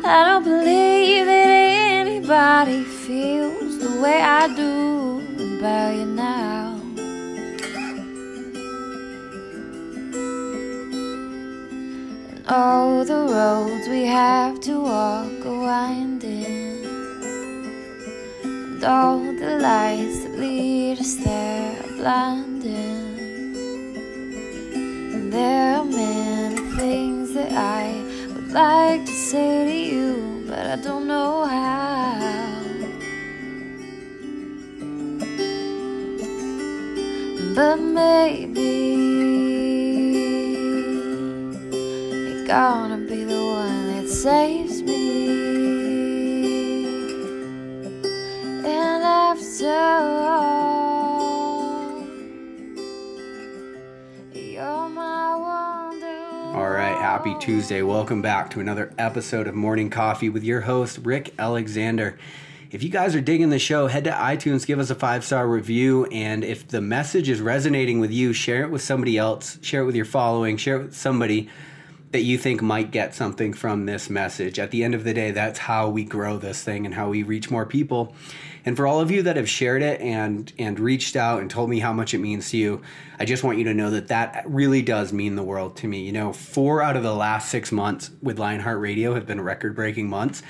I don't believe that anybody feels the way I do about you now. And all the roads we have to walk are winding, and all the lights that lead us there are blinding. And there are many things that I would like to say to you, but I don't know how. But maybe you're gonna be the one that saves me. And after all, you're my wonder. All right, happy Tuesday. Welcome back to another episode of Morning Coffee with your host, Rick Alexander. If you guys are digging the show, head to iTunes, give us a 5-star review, and if the message is resonating with you, share it with somebody else, share it with your following, share it with somebody that you think might get something from this message. At the end of the day, that's how we grow this thing and how we reach more people. And for all of you that have shared it and reached out and told me how much it means to you, I just want you to know that that really does mean the world to me. You know, 4 out of the last 6 months with Lionheart Radio have been record-breaking months,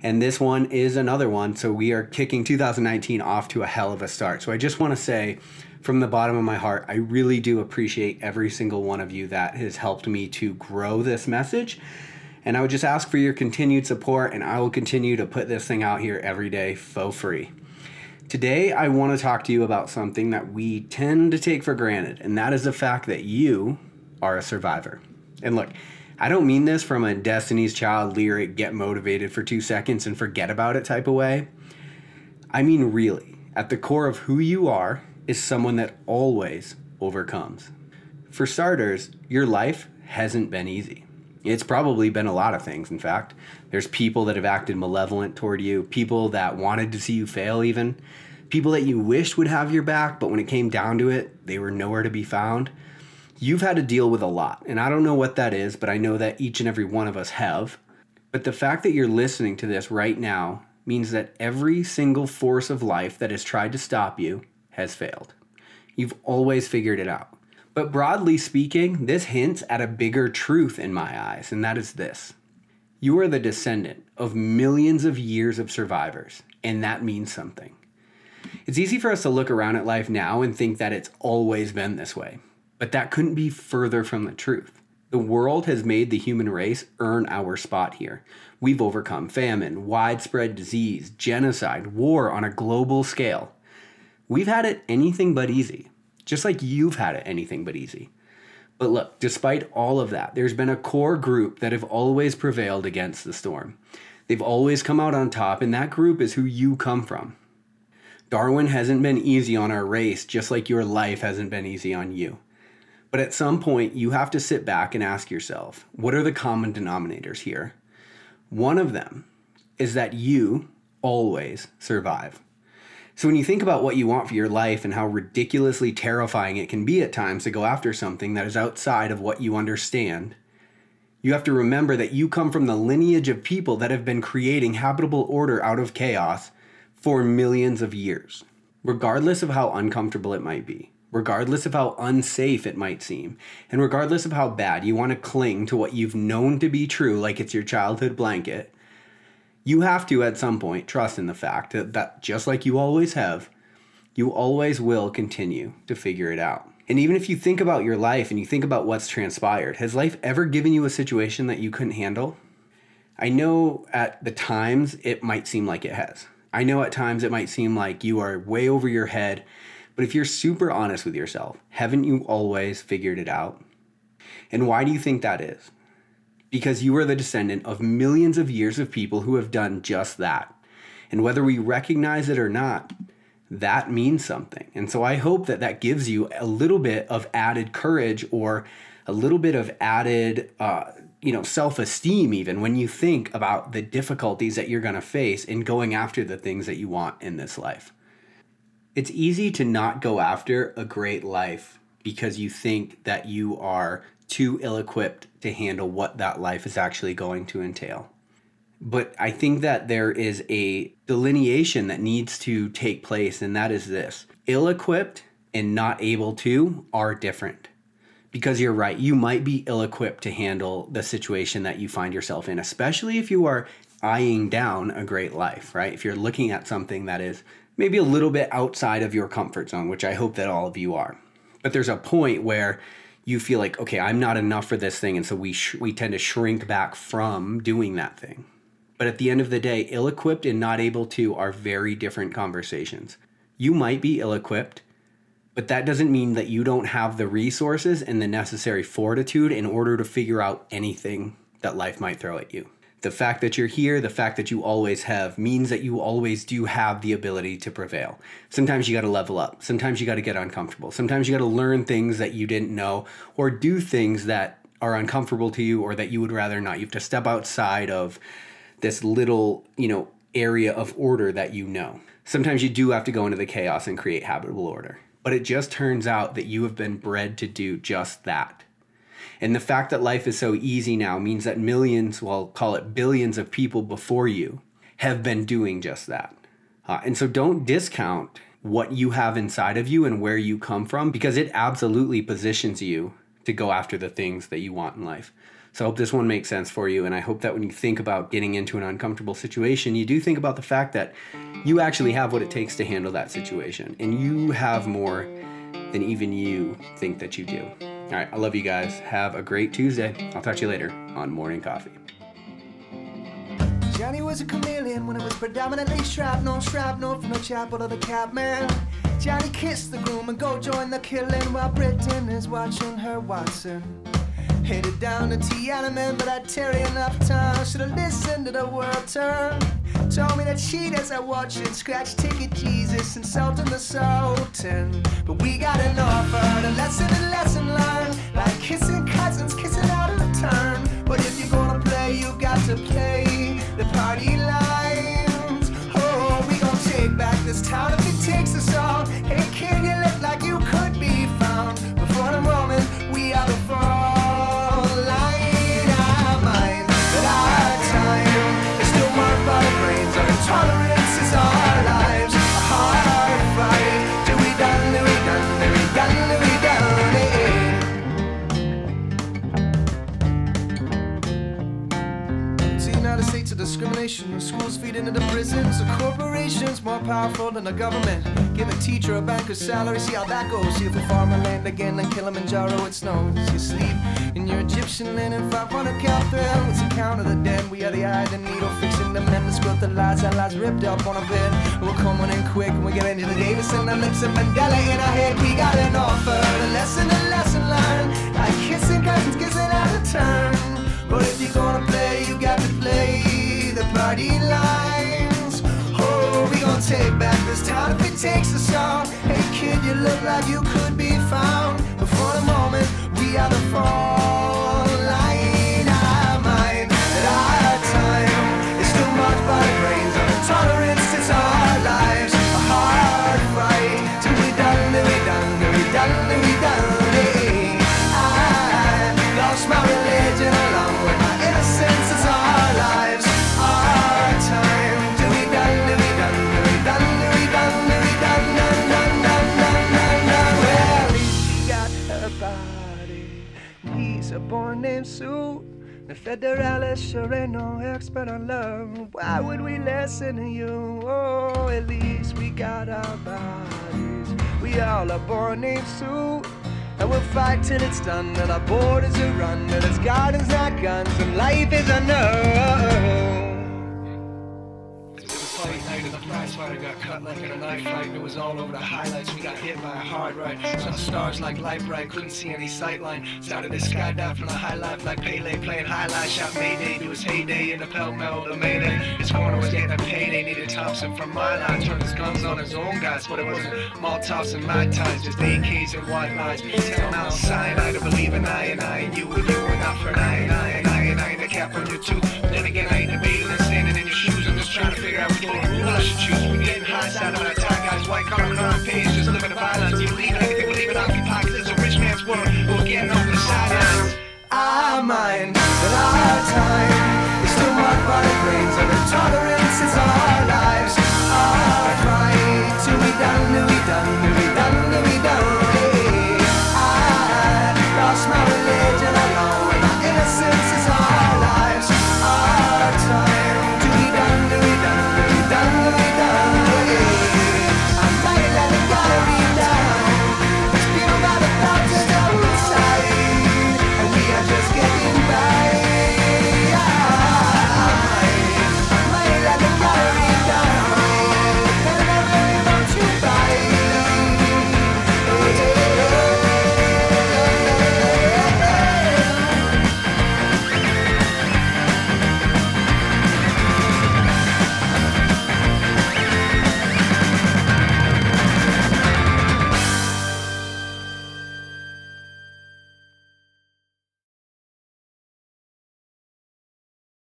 and this one is another one. So we are kicking 2019 off to a hell of a start. So I just want to say from the bottom of my heart, I really do appreciate every single one of you that has helped me to grow this message. And I would just ask for your continued support, and I will continue to put this thing out here every day for free. Today, I want to talk to you about something that we tend to take for granted, and that is the fact that you are a survivor. And look, I don't mean this from a Destiny's Child lyric, get motivated for 2 seconds and forget about it type of way. I mean really, at the core of who you are is someone that always overcomes. For starters, your life hasn't been easy. It's probably been a lot of things, in fact. There's people that have acted malevolent toward you, people that wanted to see you fail even, people that you wished would have your back, but when it came down to it, they were nowhere to be found. You've had to deal with a lot, and I don't know what that is, but I know that each and every one of us have. But the fact that you're listening to this right now means that every single force of life that has tried to stop you has failed. You've always figured it out. But broadly speaking, this hints at a bigger truth in my eyes, and that is this. You are the descendant of millions of years of survivors, and that means something. It's easy for us to look around at life now and think that it's always been this way, but that couldn't be further from the truth. The world has made the human race earn our spot here. We've overcome famine, widespread disease, genocide, war on a global scale. We've had it anything but easy. Just like you've had it anything but easy. But look, despite all of that, there's been a core group that have always prevailed against the storm. They've always come out on top, and that group is who you come from. Darwin hasn't been easy on our race, just like your life hasn't been easy on you. But at some point, you have to sit back and ask yourself, what are the common denominators here? One of them is that you always survive. So when you think about what you want for your life and how ridiculously terrifying it can be at times to go after something that is outside of what you understand, you have to remember that you come from the lineage of people that have been creating habitable order out of chaos for millions of years. Regardless of how uncomfortable it might be, regardless of how unsafe it might seem, and regardless of how bad you want to cling to what you've known to be true like it's your childhood blanket, you have to, at some point, trust in the fact that just like you always have, you always will continue to figure it out. And even if you think about your life and you think about what's transpired, has life ever given you a situation that you couldn't handle? I know at the times it might seem like it has. I know at times it might seem like you are way over your head, but if you're super honest with yourself, haven't you always figured it out? And why do you think that is? Because you are the descendant of millions of years of people who have done just that. And whether we recognize it or not, that means something. And so I hope that that gives you a little bit of added courage or a little bit of added, self-esteem even when you think about the difficulties that you're going to face in going after the things that you want in this life. It's easy to not go after a great life because you think that you are too ill-equipped to handle what that life is actually going to entail. But I think that there is a delineation that needs to take place, and that is this. Ill-equipped and not able to are different. Because you're right, you might be ill-equipped to handle the situation that you find yourself in, especially if you are eyeing down a great life, right? If you're looking at something that is maybe a little bit outside of your comfort zone, which I hope that all of you are. But there's a point where you feel like, okay, I'm not enough for this thing, and so we tend to shrink back from doing that thing. But at the end of the day, ill-equipped and not able to are very different conversations. You might be ill-equipped, but that doesn't mean that you don't have the resources and the necessary fortitude in order to figure out anything that life might throw at you. The fact that you're here, the fact that you always have, means that you always do have the ability to prevail. Sometimes you got to level up. Sometimes you got to get uncomfortable. Sometimes you got to learn things that you didn't know, or do things that are uncomfortable to you or that you would rather not. You have to step outside of this little, area of order that you know. Sometimes you do have to go into the chaos and create habitable order. But it just turns out that you have been bred to do just that. And the fact that life is so easy now means that millions, well, call it billions of people before you have been doing just that. And so don't discount what you have inside of you and where you come from, because it absolutely positions you to go after the things that you want in life. So I hope this one makes sense for you, and I hope that when you think about getting into an uncomfortable situation, you do think about the fact that you actually have what it takes to handle that situation, and you have more than even you think that you do. All right, I love you guys. Have a great Tuesday. I'll talk to you later on Morning Coffee. Johnny was a chameleon when it was predominantly shrapnel from the chapel of the Catman. Johnny kissed the groom and go join the killing while Britain is watching her Watson. Headed down to Tiananmen, but I'd tarry enough time. Should've listened to the world turn. Told me that cheaters are watching, scratch ticket Jesus, insulting the Sultan. But we got an offer, a lesson learned. Like kissing cousins, kissing out of turn. But if you're gonna play, you got to play the party lines. Oh, we gon' take back this town if it takes us all. Hey kid, you look like you could be found. But for the moment, we are the fall. Tolerance is our lives, a hard fight. Do we done, do we done, do we done, do we done, See, United States of discrimination, the schools feed into the prisons, the corporations more powerful than the government. Give a teacher a banker's salary, see how that goes. See if a farmer land again like Kilimanjaro it snows. You sleep in your Egyptian linen, 500 cal thread. It's the count of the dead, we are the eye, the needle, fixing the memories, growth, the lies, our lives ripped up on a bed. We're coming in quick, and we get Angela Davis and the lips of Mandela in our head. We got an offer, a lesson learned. Like kissing cousins, kissing out of turn. But if you're gonna play, you got to play the party lines. Oh, we gon' take back this town if it takes us all. Hey kid, you look like you could be found. But for the moment, we are the fall line. I mind that our time is still marked by brains of intolerance. It's our lives, a hard fight. Till we done, till we done, till we done, till we done. Hey, I lost my religion along with my innocence. It's our lives, our time. Till we done, till we done, till we done, till we done, till we done, done, done, done, done, done, done. Well, at least she got her body. He's a boy named Sue. The Federalist sure ain't no expert on love. Why would we listen to you? Oh, at least we got our bodies. We all are born named Sue. And we'll fight till it's done, till our borders are run, till it's gardens, not guns, and life is unknown. Fight night and the prize fighter got cut like in a knife fight. It was all over the highlights. We got hit by a hard right. Saw stars like light bright. Couldn't see any sight line. Started to skydive from the high life like Pele playing highlight. Shot Mayday to his heyday in the Pell Mell the Mayday. His corner was getting a payday. Needed Thompson from my line. Turned his guns on his own guys, but it wasn't Molotovs and Mai Tais, just AKs and white lies. Tell Mount Sinai to believe in I and you and you and not for I and the cap on your tooth. Then again, I ain't debating and standing in your shoes. I'm just trying to figure out which rule I should choose. We're getting high side of our tie guys, white collar crime pays, just living the violence. You believe in anything, believe it occupies. It's a rich man's world. We're getting off the sidelines. I mind that our time is still marked by